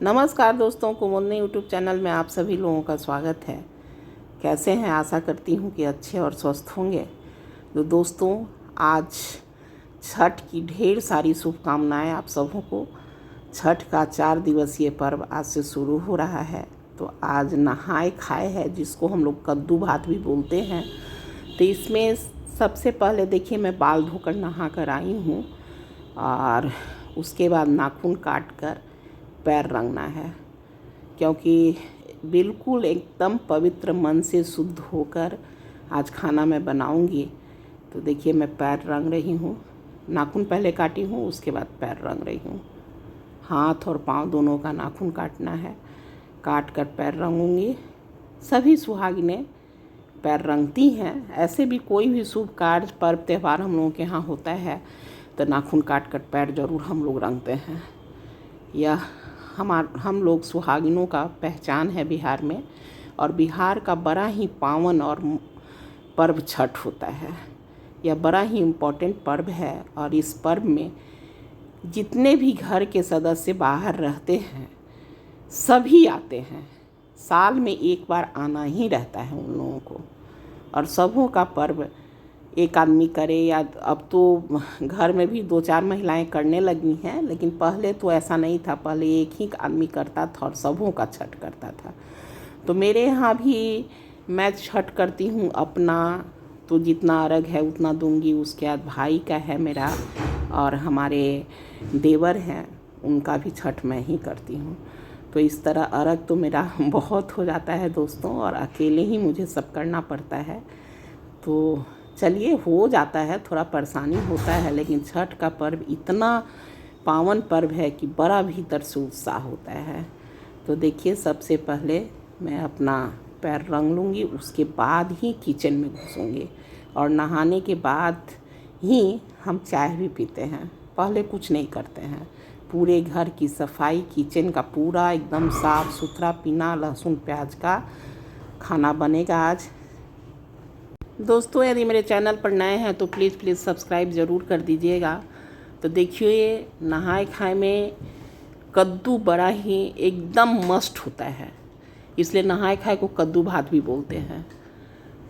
नमस्कार दोस्तों, कुमुदनी यूट्यूब चैनल में आप सभी लोगों का स्वागत है। कैसे हैं? आशा करती हूँ कि अच्छे और स्वस्थ होंगे। तो दोस्तों, आज छठ की ढेर सारी शुभकामनाएं आप सबों को। छठ का 4 दिवसीय पर्व आज से शुरू हो रहा है। तो आज नहाए खाए है, जिसको हम लोग कद्दू भात भी बोलते हैं। तो इसमें सबसे पहले देखिए, मैं बाल धोकर नहा कर आई हूँ और उसके बाद नाखून काट कर पैर रंगना है, क्योंकि बिल्कुल एकदम पवित्र मन से शुद्ध होकर आज खाना मैं बनाऊंगी। तो देखिए, मैं पैर रंग रही हूँ। नाखून पहले काटी हूँ, उसके बाद पैर रंग रही हूँ। हाथ और पाँव दोनों का नाखून काटना है। काट कर पैर रंगूंगी। सभी सुहागिनें पैर रंगती हैं। ऐसे भी कोई भी शुभ कार्य, पर्व, त्यौहार हम लोगों के यहाँ होता है तो नाखून काट कर पैर जरूर हम लोग रंगते हैं। यह हम लोग सुहागिनों का पहचान है बिहार में। और बिहार का बड़ा ही पावन और पर्व छठ होता है। यह बड़ा ही इम्पोर्टेंट पर्व है और इस पर्व में जितने भी घर के सदस्य बाहर रहते हैं सभी आते हैं। साल में एक बार आना ही रहता है उन लोगों को। और सबों का पर्व एक आदमी करे, या अब तो घर में भी 2-4 महिलाएं करने लगी हैं, लेकिन पहले तो ऐसा नहीं था। पहले एक ही आदमी करता था और सबों का छठ करता था। तो मेरे यहाँ भी मैं छठ करती हूँ अपना, तो जितना अर्घ है उतना दूंगी। उसके बाद भाई का है मेरा, और हमारे देवर हैं उनका भी छठ मैं ही करती हूँ। तो इस तरह अर्घ तो मेरा बहुत हो जाता है दोस्तों, और अकेले ही मुझे सब करना पड़ता है। तो चलिए, हो जाता है, थोड़ा परेशानी होता है, लेकिन छठ का पर्व इतना पावन पर्व है कि बड़ा भीतर से उत्साह होता है। तो देखिए, सबसे पहले मैं अपना पैर रंग लूँगी, उसके बाद ही किचन में घुसूँगी। और नहाने के बाद ही हम चाय भी पीते हैं, पहले कुछ नहीं करते हैं। पूरे घर की सफाई, किचन का पूरा एकदम साफ़ सुथरा, बिना लहसुन प्याज का खाना बनेगा आज। दोस्तों, यदि मेरे चैनल पर नए हैं तो प्लीज़ सब्सक्राइब ज़रूर कर दीजिएगा। तो देखिए, ये नहाए खाए में कद्दू बड़ा ही एकदम मस्ट होता है, इसलिए नहाए खाए को कद्दू भात भी बोलते हैं।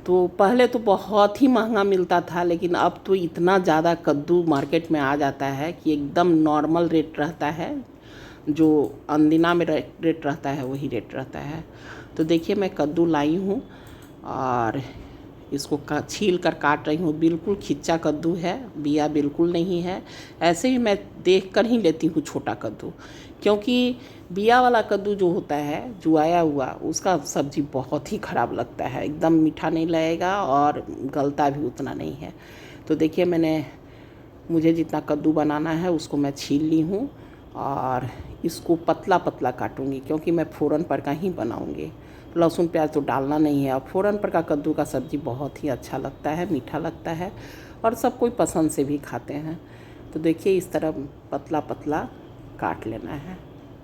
तो पहले तो बहुत ही महंगा मिलता था, लेकिन अब तो इतना ज़्यादा कद्दू मार्केट में आ जाता है कि एकदम नॉर्मल रेट रहता है। जो अनदिना में रेट रहता है वही रेट रहता है। तो देखिए, मैं कद्दू लाई हूँ और इसको छील कर काट रही हूँ। बिल्कुल खिच्चा कद्दू है, बिया बिल्कुल नहीं है। ऐसे ही मैं देख कर ही लेती हूँ छोटा कद्दू, क्योंकि बिया वाला कद्दू जो होता है जुआया हुआ, उसका सब्ज़ी बहुत ही ख़राब लगता है। एकदम मीठा नहीं लगेगा और गलता भी उतना नहीं है। तो देखिए, मुझे जितना कद्दू बनाना है उसको मैं छील ली हूँ और इसको पतला पतला काटूँगी, क्योंकि मैं फ़ौरन पर का ही बनाऊँगी। लहसुन प्याज तो डालना नहीं है। अब फ़ौरन पर का कद्दू का सब्ज़ी बहुत ही अच्छा लगता है, मीठा लगता है और सब कोई पसंद से भी खाते हैं। तो देखिए, इस तरह पतला पतला काट लेना है।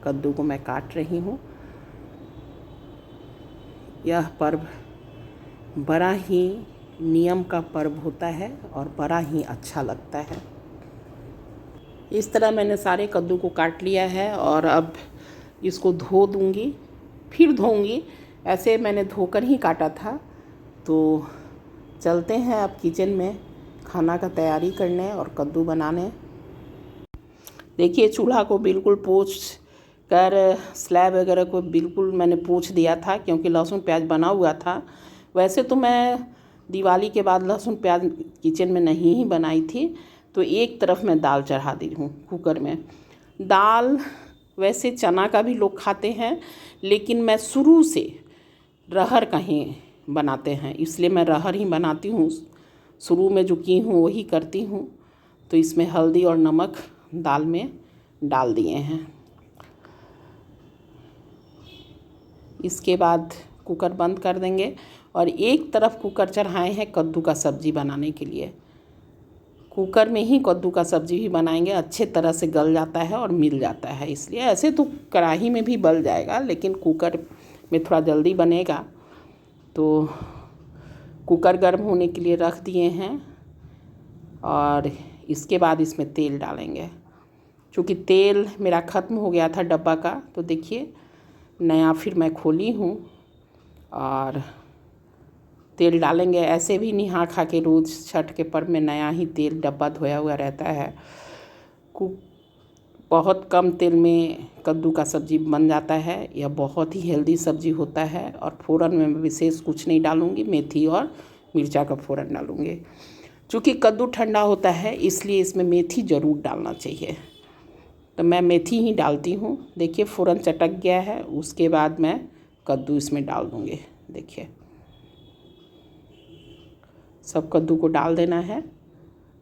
कद्दू को मैं काट रही हूँ। यह पर्व बड़ा ही नियम का पर्व होता है और बड़ा ही अच्छा लगता है। इस तरह मैंने सारे कद्दू को काट लिया है और अब इसको धो दूँगी, फिर धोऊँगी। ऐसे मैंने धोकर ही काटा था। तो चलते हैं अब किचन में खाना का तैयारी करने और कद्दू बनाने। देखिए, चूल्हा को बिल्कुल पोंछ कर, स्लैब वगैरह को बिल्कुल मैंने पोंछ दिया था, क्योंकि लहसुन प्याज बना हुआ था। वैसे तो मैं दिवाली के बाद लहसुन प्याज किचन में नहीं ही बनाई थी। तो एक तरफ मैं दाल चढ़ा दी हूँ कुकर में। दाल वैसे चना का भी लोग खाते हैं, लेकिन मैं शुरू से रहर का ही बनाते हैं, इसलिए मैं रहर ही बनाती हूँ। शुरू में जो की हूँ वही करती हूँ। तो इसमें हल्दी और नमक दाल में डाल दिए हैं। इसके बाद कुकर बंद कर देंगे और एक तरफ कुकर चढ़ाए हैं कद्दू का सब्ज़ी बनाने के लिए। कुकर में ही कद्दू का सब्ज़ी भी बनाएंगे, अच्छे तरह से गल जाता है और मिल जाता है। इसलिए ऐसे तो कढ़ाई में भी बल जाएगा, लेकिन कुकर में थोड़ा जल्दी बनेगा। तो कुकर गर्म होने के लिए रख दिए हैं और इसके बाद इसमें तेल डालेंगे। चूँकि तेल मेरा ख़त्म हो गया था डब्बा का, तो देखिए नया फिर मैं खोली हूँ और तेल डालेंगे। ऐसे भी नहा खा के रोज़ छठ के पर्व में नया ही तेल डब्बा धोया हुआ रहता है। बहुत कम तेल में कद्दू का सब्ज़ी बन जाता है। यह बहुत ही हेल्दी सब्ज़ी होता है और फ़ोरन में विशेष कुछ नहीं डालूँगी, मेथी और मिर्चा का फ़ोरन डालूँगी। चूँकि कद्दू ठंडा होता है इसलिए इसमें मेथी ज़रूर डालना चाहिए, तो मैं मेथी ही डालती हूँ। देखिए फ़ोरन चटक गया है, उसके बाद मैं कद्दू इसमें डाल दूँगी। देखिए सब कद्दू को डाल देना है।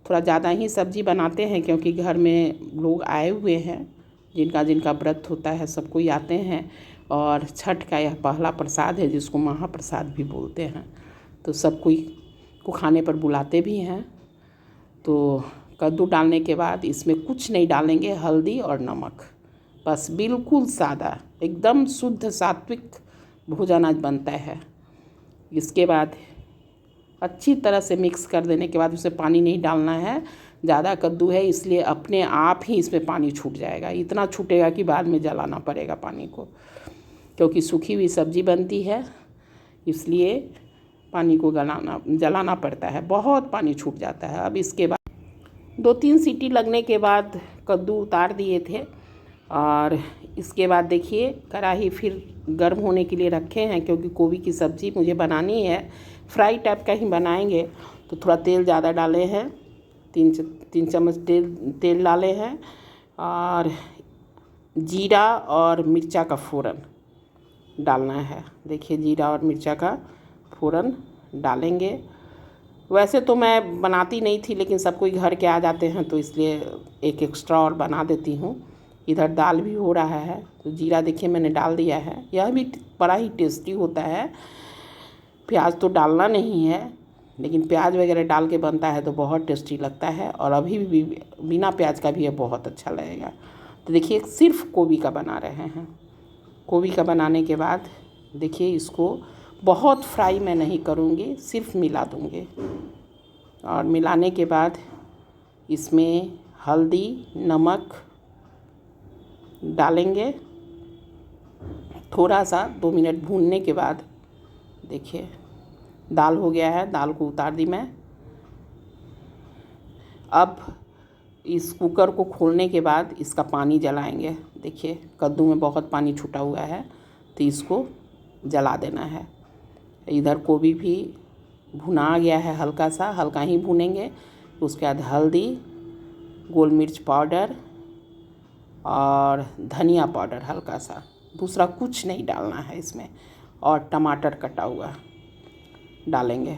थोड़ा ज़्यादा ही सब्ज़ी बनाते हैं क्योंकि घर में लोग आए हुए हैं, जिनका जिनका व्रत होता है सब कोई आते हैं और छठ का यह पहला प्रसाद है जिसको महाप्रसाद भी बोलते हैं, तो सब कोई को खाने पर बुलाते भी हैं। तो कद्दू डालने के बाद इसमें कुछ नहीं डालेंगे, हल्दी और नमक, बस बिल्कुल सादा एकदम शुद्ध सात्विक भोजन आज बनता है। इसके बाद अच्छी तरह से मिक्स कर देने के बाद उसमें पानी नहीं डालना है। ज़्यादा कद्दू है इसलिए अपने आप ही इसमें पानी छूट जाएगा, इतना छूटेगा कि बाद में जलाना पड़ेगा पानी को, क्योंकि सूखी हुई सब्ज़ी बनती है इसलिए पानी को जलाना पड़ता है, बहुत पानी छूट जाता है। अब इसके बाद 2-3 सीटी लगने के बाद कद्दू उतार दिए थे और इसके बाद देखिए कढ़ाई फिर गर्म होने के लिए रखे हैं, क्योंकि गोभी की सब्ज़ी मुझे बनानी है, फ्राई टाइप का ही बनाएंगे। तो थोड़ा तेल ज़्यादा डाले हैं, 3 चम्मच तेल डाले हैं और जीरा और मिर्चा का फ़ोरन डालना है। देखिए जीरा और मिर्चा का फ़ोरन डालेंगे। वैसे तो मैं बनाती नहीं थी, लेकिन सब कोई घर के आ जाते हैं तो इसलिए एक एक्स्ट्रा और बना देती हूँ। इधर दाल भी हो रहा है, तो जीरा देखिए मैंने डाल दिया है। यह भी बड़ा ही टेस्टी होता है। प्याज तो डालना नहीं है, लेकिन प्याज वगैरह डाल के बनता है तो बहुत टेस्टी लगता है, और अभी भी बिना प्याज का भी ये बहुत अच्छा लगेगा। तो देखिए सिर्फ गोभी का बना रहे हैं। गोभी का बनाने के बाद देखिए इसको बहुत फ्राई मैं नहीं करूँगी, सिर्फ मिला दूँगी। और मिलाने के बाद इसमें हल्दी नमक डालेंगे। थोड़ा सा 2 मिनट भूनने के बाद देखिए दाल हो गया है, दाल को उतार दी मैं। अब इस कुकर को खोलने के बाद इसका पानी जलाएंगे। देखिए कद्दू में बहुत पानी छूटा हुआ है तो इसको जला देना है। इधर गोभी भी भुना गया है, हल्का ही भुनेंगे। उसके बाद हल्दी, गोल मिर्च पाउडर और धनिया पाउडर हल्का सा, दूसरा कुछ नहीं डालना है इसमें, और टमाटर कटा हुआ डालेंगे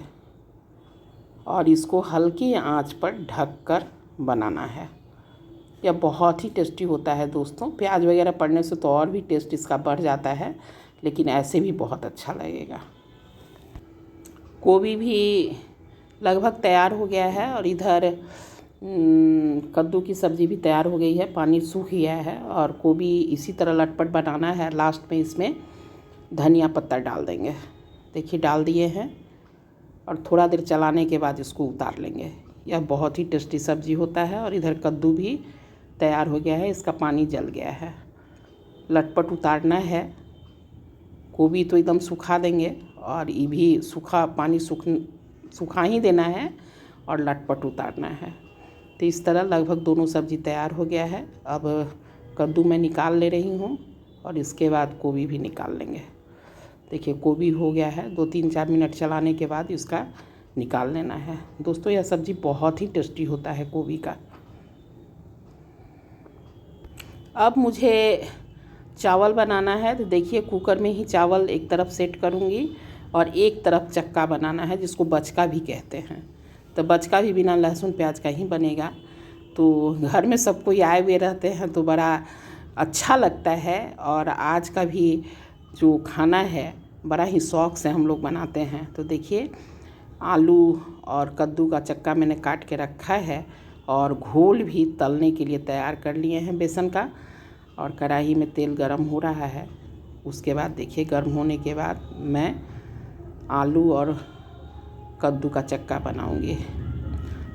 और इसको हल्की आंच पर ढककर बनाना है। यह बहुत ही टेस्टी होता है दोस्तों। प्याज वगैरह पड़ने से तो और भी टेस्ट इसका बढ़ जाता है, लेकिन ऐसे भी बहुत अच्छा लगेगा। गोभी भी लगभग तैयार हो गया है और इधर कद्दू की सब्ज़ी भी तैयार हो गई है, पानी सूख गया है और गोभी इसी तरह लटपट बनाना है। लास्ट में इसमें धनिया पत्ता डाल देंगे। देखिए डाल दिए हैं और थोड़ा देर चलाने के बाद इसको उतार लेंगे। यह बहुत ही टेस्टी सब्ज़ी होता है। और इधर कद्दू भी तैयार हो गया है, इसका पानी जल गया है, लटपट उतारना है। गोभी तो एकदम सुखा देंगे और ये भी सूखा पानी सुखा ही देना है और लटपट उतारना है। तो इस तरह लगभग दोनों सब्ज़ी तैयार हो गया है। अब कद्दू मैं निकाल ले रही हूँ और इसके बाद गोभी भी निकाल लेंगे। देखिए गोभी हो गया है, 2-3-4 मिनट चलाने के बाद इसका निकाल लेना है। दोस्तों यह सब्ज़ी बहुत ही टेस्टी होता है गोभी का। अब मुझे चावल बनाना है, तो देखिए कुकर में ही चावल एक तरफ सेट करूँगी और एक तरफ चक्का बनाना है, जिसको बचका भी कहते हैं। तो बचका भी बिना लहसुन प्याज का ही बनेगा। तो घर में सब कोई आए हुए रहते हैं तो बड़ा अच्छा लगता है। और आज का भी जो खाना है बड़ा ही शौक़ से हम लोग बनाते हैं। तो देखिए आलू और कद्दू का चक्का मैंने काट के रखा है और घोल भी तलने के लिए तैयार कर लिए हैं बेसन का। और कढ़ाई में तेल गरम हो रहा है। उसके बाद देखिए गर्म होने के बाद मैं आलू और कद्दू का चक्का बनाऊंगी।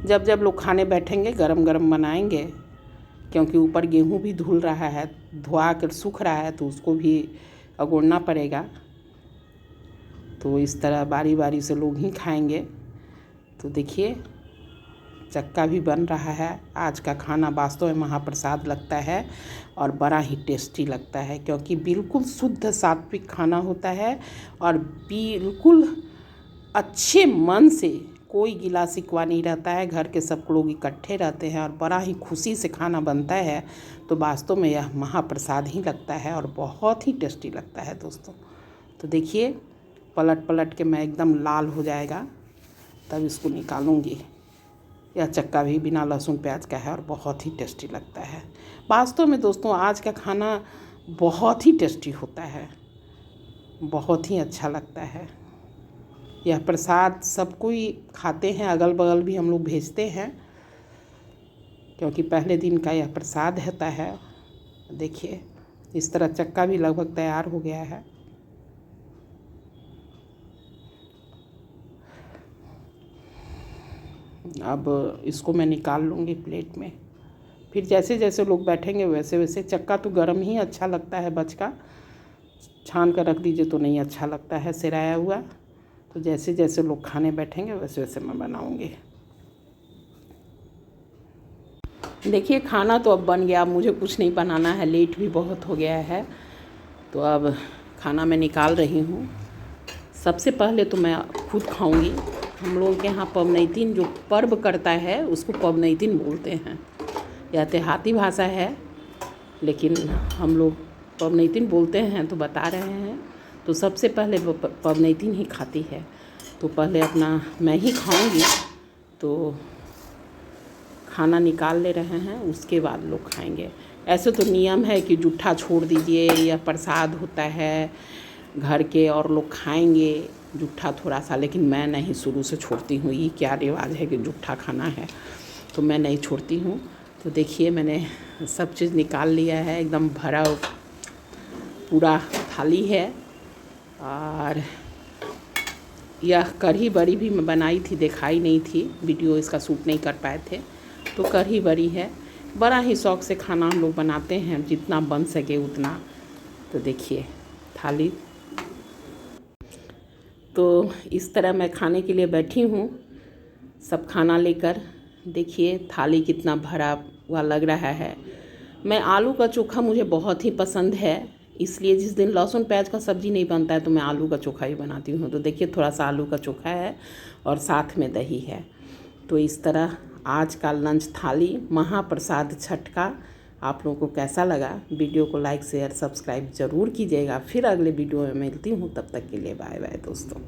जब जब लोग खाने बैठेंगे गरम गरम बनाएंगे क्योंकि ऊपर गेहूँ भी धुल रहा है, धुआ कर सूख रहा है, तो उसको भी अगोड़ना पड़ेगा। तो इस तरह बारी बारी से लोग ही खाएंगे। तो देखिए चक्का भी बन रहा है। आज का खाना वास्तव में महाप्रसाद लगता है और बड़ा ही टेस्टी लगता है, क्योंकि बिल्कुल शुद्ध सात्विक खाना होता है और बिल्कुल अच्छे मन से, कोई गिला शिकवा नहीं रहता है। घर के सब लोग इकट्ठे रहते हैं और बड़ा ही खुशी से खाना बनता है। तो वास्तव में यह महाप्रसाद ही लगता है और बहुत ही टेस्टी लगता है दोस्तों। तो देखिए पलट पलट के मैं एकदम लाल हो जाएगा तब इसको निकालूंगी। यह चक्का भी बिना लहसुन प्याज का है और बहुत ही टेस्टी लगता है। वास्तव में दोस्तों आज का खाना बहुत ही टेस्टी होता है, बहुत ही अच्छा लगता है। यह प्रसाद सब कोई खाते हैं, अगल बगल भी हम लोग भेजते हैं, क्योंकि पहले दिन का यह प्रसाद होता है। देखिए इस तरह चक्का भी लगभग तैयार हो गया है। अब इसको मैं निकाल लूँगी प्लेट में। फिर जैसे जैसे लोग बैठेंगे वैसे वैसे, चक्का तो गर्म ही अच्छा लगता है, बच का छान कर रख दीजिए तो नहीं अच्छा लगता है सिराया हुआ। तो जैसे जैसे लोग खाने बैठेंगे वैसे वैसे मैं बनाऊँगी। देखिए खाना तो अब बन गया, अब मुझे कुछ नहीं बनाना है, लेट भी बहुत हो गया है। तो अब खाना मैं निकाल रही हूँ। सबसे पहले तो मैं खुद खाऊंगी। हम लोगों के यहाँ पवनैतिन जो पर्व करता है उसको पवनैतिन बोलते हैं। यह देहाती भाषा है, लेकिन हम लोग पवनैतिन बोलते हैं तो बता रहे हैं। तो सबसे पहले पवनैतिन ही खाती है, तो पहले अपना मैं ही खाऊंगी। तो खाना निकाल ले रहे हैं, उसके बाद लोग खाएंगे। ऐसे तो नियम है कि जूठा छोड़ दीजिए, यह प्रसाद होता है घर के और लोग खाएंगे जूठा थोड़ा सा, लेकिन मैं नहीं पूर्व से छोड़ती हूँ। ये क्या रिवाज है कि जूठा खाना है, तो मैं नहीं छोड़ती हूँ। तो देखिए मैंने सब चीज़ निकाल लिया है, एकदम भरा पूरा थाली है। और यह कढ़ी बड़ी भी मैं बनाई थी, दिखाई नहीं थी, वीडियो इसका शूट नहीं कर पाए थे। तो कढ़ी बड़ी है, बड़ा ही शौक़ से खाना हम लोग बनाते हैं, जितना बन सके उतना। तो देखिए थाली, तो इस तरह मैं खाने के लिए बैठी हूँ सब खाना लेकर। देखिए थाली कितना भरा हुआ लग रहा है। मैं आलू का चोखा मुझे बहुत ही पसंद है, इसलिए जिस दिन लहसुन प्याज का सब्ज़ी नहीं बनता है तो मैं आलू का चोखा ही बनाती हूँ। तो देखिए थोड़ा सा आलू का चोखा है और साथ में दही है। तो इस तरह आज का लंच थाली महाप्रसाद छठ का आप लोगों को कैसा लगा? वीडियो को लाइक शेयर सब्सक्राइब ज़रूर कीजिएगा। फिर अगले वीडियो में मिलती हूँ, तब तक के लिए बाय बाय दोस्तों।